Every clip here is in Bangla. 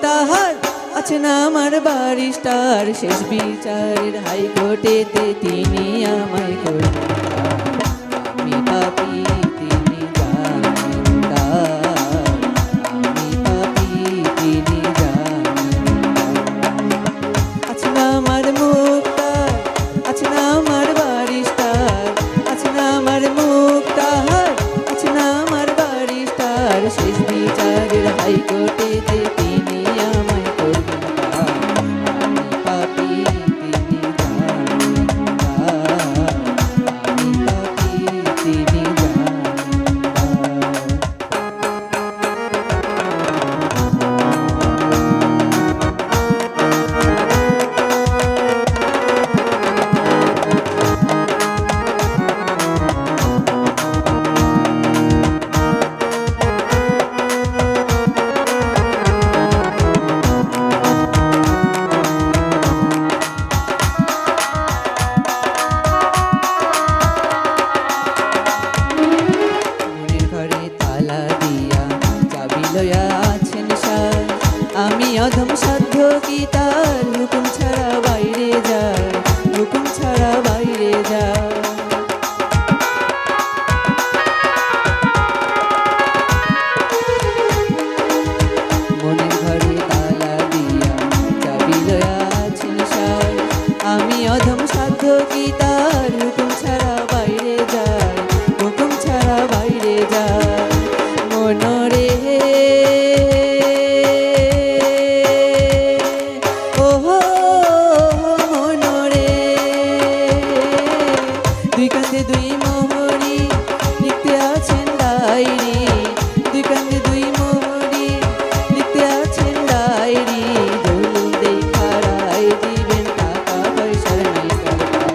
তাহার আছে না আমার বারিস্টার, শেষ বিচারের হাইকোর্টেতে তিনি আমায় করবেন পার। আমি পাপী তিনি জামিনদার, আমি পাপী তিনি জামিনদার। আছে না আমার মুক্তার, আছে না আমার বারিস্টার, আছে না আমার মুক্তার, আছে না আমার বারিস্টার, শেষ বিচারের হাইকোর্টেতে তিনি আমায় করবেন পার। আমি পাপী তিনি জামিনদার, আমি পাপী তিনি জামিনদার। আছেন সার, আমি অধম সাধ্য কি তার, হুকুম ছাড়া বাইরে যায়, হুকুম ছাড়া বাইরে যায়। মনের ঘরে তালা দিয়া চাবি লয়া আছেন সার, আমি অধম সাধ্য কি তার, হুকুম ছাড়া বাইরে যায়, হুকুম ছাড়া বাইরে যায়। মনরে ওহো মনরে, দুই কাঁধে দুই মোহরি লিখতে আছেন ডায়েরি, দুই কাঁধে দুই মোহরি লিখতে আছেন ডায়েরি, দলিল দেখা রায় দিবেন টাকা পয়সার নাই দরকার।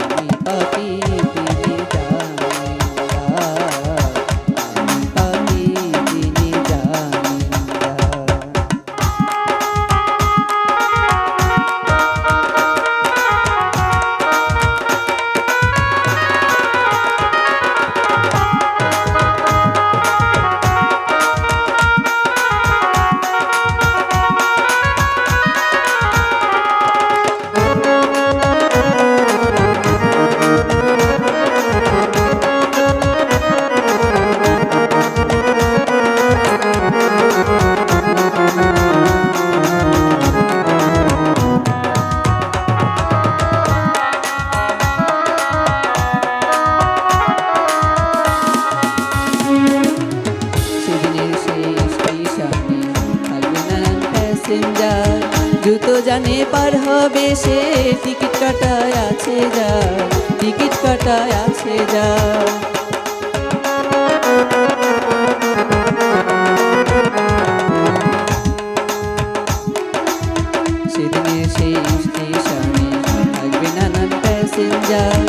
আমি পাপী তিনি জামিনদার, আমি পাপী তিনি জামিনদার। দ্রুত জানে পার হবে সে, টিকিট কাটায় আছে যা, টিকিট কাটায় আছে যা। সেদিনে সেই স্টেশনে থাকবে নানান প্যাসেঞ্জার,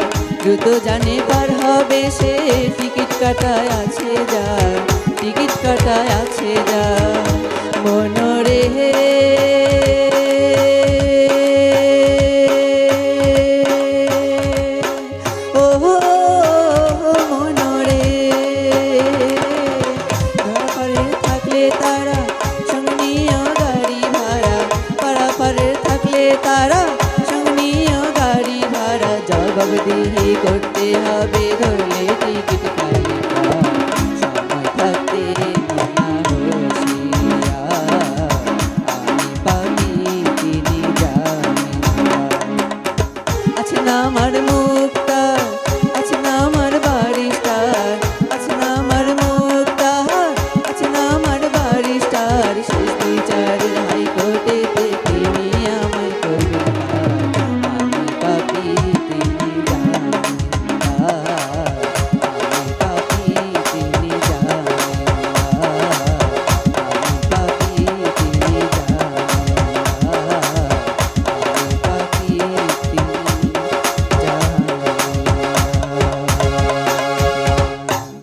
দ্রুত জানে পার হবে সে, টিকিট কাটায় আছে যা, টিকিট কাটায় আছে যা। মনরে ওহো মনরে, পারে থাকলে তারা সঙ্গ নিয়ে গাড়ি ভাড়া, পারে থাকলে তারা সঙ্গ নিয়ে গাড়ি ভাড়া, জবাবদিহি করতে হবে ধরলে টিকিট